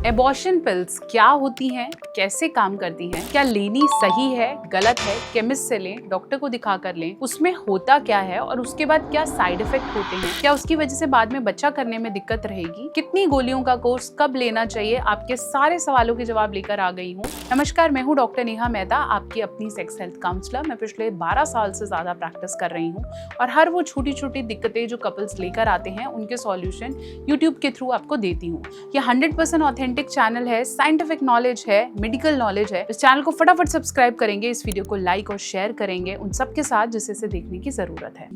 Abortion pills क्या होती हैं, कैसे काम करती हैं, क्या लेनी सही है, गलत है, केमिस्ट से लें, डॉक्टर को दिखा कर लें, उसमें होता क्या है और उसके बाद क्या साइड इफेक्ट होते हैं, क्या उसकी वजह से बाद में बच्चा करने में दिक्कत रहेगी, कितनी गोलियों का कोर्स कब लेना चाहिए, आपके सारे सवालों के जवाब लेकर आ गई हूँ। नमस्कार, मैं हूँ डॉक्टर नेहा मेहता, आपकी अपनी सेक्स हेल्थ काउंसलर। मैं पिछले 12 साल से ज्यादा प्रैक्टिस कर रही हूँ और हर वो छोटी छोटी दिक्कतें जो कपल्स लेकर आते हैं उनके सॉल्यूशन यूट्यूब के थ्रू आपको देती हूँ। ये 100% ऑथेंटिक चैनल है, साइंटिफिक नॉलेज है, मेडिकल नॉलेज है। इस चैनल को फटाफट सब्सक्राइब करेंगे, इस वीडियो को लाइक और शेयर करेंगे उन सबके साथ जिसे इसे देखने की जरूरत है।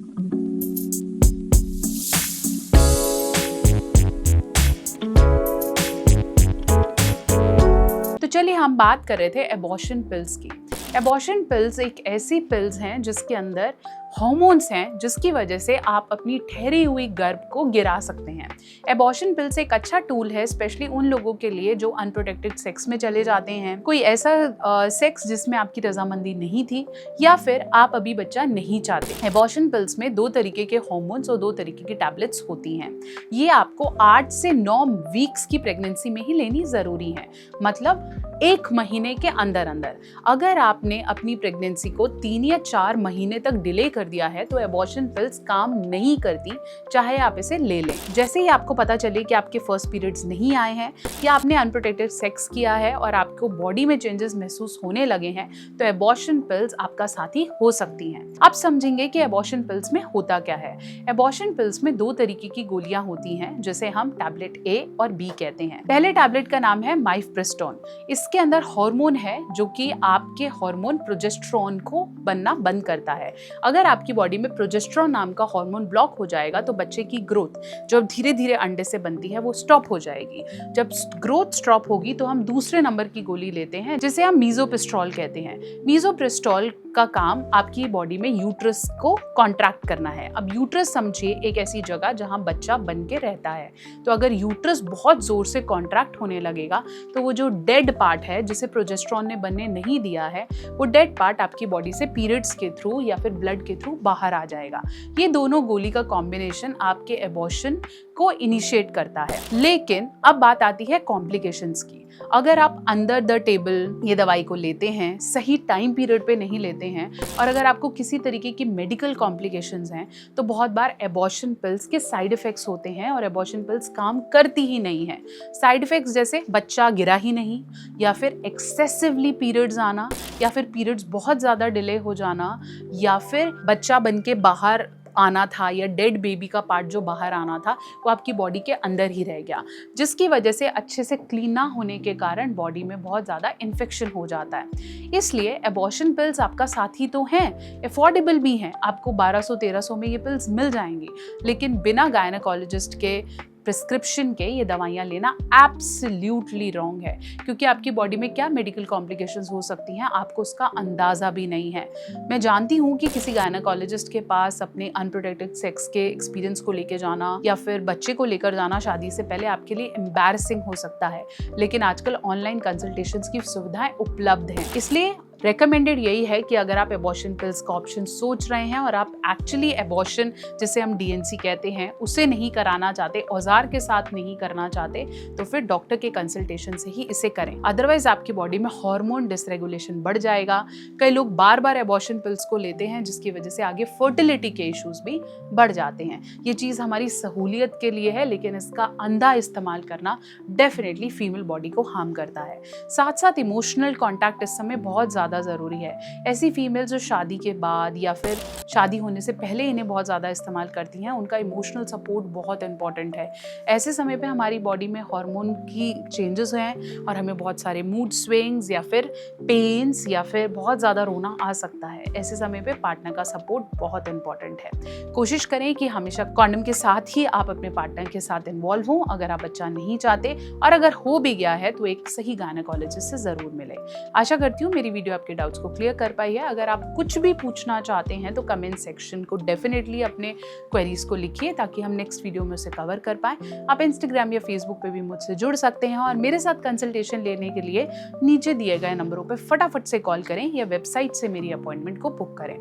तो चलिए हम बात कर रहे थे एबॉर्शन पिल्स की। एबॉर्शन पिल्स एक ऐसी पिल्स हैं जिसके अंदर हॉर्मोन्स हैं जिसकी वजह से आप अपनी ठहरी हुई गर्भ को गिरा सकते हैं। एबॉर्शन पिल्स एक अच्छा टूल है स्पेशली उन लोगों के लिए जो अनप्रोटेक्टेड सेक्स में चले जाते हैं, कोई ऐसा सेक्स जिसमें आपकी रजामंदी नहीं थी या फिर आप अभी बच्चा नहीं चाहते। एबॉर्शन पिल्स में 2 तरीके के हॉर्मोन्स और 2 तरीके की टैबलेट्स होती हैं। ये आपको 8 से 9 वीक्स की प्रेगनेंसी में ही लेनी जरूरी है, मतलब 1 महीने के अंदर अंदर। अगर आपने अपनी प्रेगनेंसी को 3 या 4 महीने तक डिले कर दिया है तो एबॉर्शन पिल्स काम नहीं करती, चाहे आप इसे ले लें। जैसे ही आपको पता चले कि आपके फर्स्ट पीरियड्स नहीं आए हैं या आपने अनप्रोटेक्टेड सेक्स किया है और आपको बॉडी में चेंजेस महसूस होने लगे हैं तो एबॉर्शन पिल्स आपका साथी हो सकती हैं। अब समझेंगे कि एबॉर्शन पिल्स में होता क्या है। एबॉर्शन पिल्स में 2 तरीके की गोलियां होती हैं जिसे हम टैबलेट ए और बी कहते हैं। पहले टैबलेट का नाम है माइफप्रेस्टोन। इसके अंदर हार्मोन है जो कि आपके हार्मोन प्रोजेस्टेरोन को बनना बंद करता है। अगर आपकी बॉडी में प्रोजेस्टेरोन नाम का हार्मोन ब्लॉक हो जाएगा तो बच्चे की ग्रोथ जो धीरे धीरे अंडे से बनती है वो स्टॉप हो जाएगी। जब ग्रोथ स्टॉप होगी तो हम दूसरे नंबर की गोली लेते हैं जिसे हम मीजोप्रेस्टोल कहते हैं। मीजोप्रेस्टोल का काम आपकी बॉडी में यूट्रस को कॉन्ट्रैक्ट करना है। अब यूट्रस समझिए एक ऐसी जगह जहां बच्चा बन के रहता है, तो अगर यूट्रस बहुत जोर से कॉन्ट्रैक्ट होने लगेगा तो वो जो डेड पार्ट है जिसे प्रोजेस्टेरोन ने बनने नहीं दिया है, वो डेड पार्ट आपकी बॉडी से पीरियड्स के थ्रू या फिर ब्लड के थ्रू बाहर आ जाएगा। ये दोनों गोली का कॉम्बिनेशन आपके एबॉर्शन को इनिशिएट करता है। लेकिन अब बात आती है कॉम्प्लिकेशंस की। अगर आप अंडर द टेबल ये दवाई को लेते हैं, सही टाइम पीरियड पे नहीं लेते हैं और अगर आपको किसी तरीके की मेडिकल कॉम्प्लिकेशंस हैं तो बहुत बार एबॉर्शन पिल्स के साइड इफेक्ट्स होते हैं और एबॉर्शन पिल्स काम करती ही नहीं है। साइड इफेक्ट्स जैसे बच्चा गिरा ही नहीं, या फिर एक्सेसिवली पीरियड्स आना, या फिर पीरियड्स बहुत ज़्यादा डिले हो जाना, या फिर बच्चा बन के बाहर आना था या डेड बेबी का पार्ट जो बाहर आना था वो आपकी बॉडी के अंदर ही रह गया, जिसकी वजह से अच्छे से क्लीन ना होने के कारण बॉडी में बहुत ज़्यादा इन्फेक्शन हो जाता है। इसलिए एबॉर्शन पिल्स आपका साथी तो हैं, अफोर्डेबल भी हैं, आपको 1200-1300 में ये पिल्स मिल जाएंगी, लेकिन बिना गायनेकोलॉजिस्ट के प्रिस्क्रिप्शन के ये दवाइयाँ लेना एब्सोल्युटली रॉन्ग है, क्योंकि आपकी बॉडी में क्या मेडिकल कॉम्प्लिकेशंस हो सकती हैं आपको उसका अंदाज़ा भी नहीं है। मैं जानती हूँ कि किसी गायनेकोलॉजिस्ट के पास अपने अनप्रोटेक्टेड सेक्स के एक्सपीरियंस को लेकर जाना या फिर बच्चे को लेकर जाना शादी से पहले आपके लिए एम्बैरसिंग हो सकता है, लेकिन आजकल ऑनलाइन कंसल्टेशंस की सुविधाएं उपलब्ध हैं। इसलिए रेकमेंडेड यही है कि अगर आप एबॉर्शन पिल्स का ऑप्शन सोच रहे हैं और आप एक्चुअली एबॉर्शन जिसे हम डीएनसी कहते हैं उसे नहीं कराना चाहते, औजार के साथ नहीं करना चाहते, तो फिर डॉक्टर के कंसल्टेशन से ही इसे करें। अदरवाइज आपकी बॉडी में हार्मोन डिसरेगुलेशन बढ़ जाएगा। कई लोग बार बार एबॉर्शन पिल्स को लेते हैं जिसकी वजह से आगे फर्टिलिटी के इश्यूज भी बढ़ जाते हैं। ये चीज़ हमारी सहूलियत के लिए है, लेकिन इसका अंधा इस्तेमाल करना डेफिनेटली फीमेल बॉडी को हार्म करता है। साथ साथ इमोशनल कॉन्टैक्ट इस समय बहुत ज़्यादा जरूरी है। ऐसी फीमेल जो शादी के बाद या फिर शादी होने से पहले इन्हें बहुत ज़्यादा इस्तेमाल करती हैं, उनका इमोशनल सपोर्ट बहुत इंपॉर्टेंट है। ऐसे समय पे हमारी बॉडी में हार्मोन की चेंजेस हैं और हमें बहुत सारे मूड स्विंग्स या फिर पेन्स या फिर बहुत ज़्यादा रोना आ सकता है। ऐसे समय पे पार्टनर का सपोर्ट बहुत इंपॉर्टेंट है। कोशिश करें कि हमेशा कॉन्डम के साथ ही आप अपने पार्टनर के साथ इन्वॉल्व हों अगर आप बच्चा नहीं चाहते, और अगर हो भी गया है तो एक सही गायनेकोलॉजिस्ट से ज़रूर मिले। आशा करती हूँ मेरी वीडियो आपके डाउट्स को क्लियर कर पाई है। अगर आप कुछ भी पूछना चाहते हैं तो कमेंट सेक्शन को डेफिनेटली अपने क्वेरीज को लिखिए ताकि हम नेक्स्ट वीडियो में उसे कवर कर पाएं। आप इंस्टाग्राम या फेसबुक पे भी मुझसे जुड़ सकते हैं और मेरे साथ कंसल्टेशन लेने के लिए नीचे दिए गए नंबरों पर फटाफट से कॉल करें या वेबसाइट से मेरी अपॉइंटमेंट को बुक करें।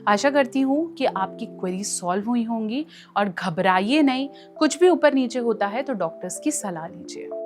आशा करती हूँ कि आपकी क्वेरीज सॉल्व हुई होंगी और घबराइए नहीं, कुछ भी ऊपर नीचे होता है तो डॉक्टर्स की सलाह लीजिए।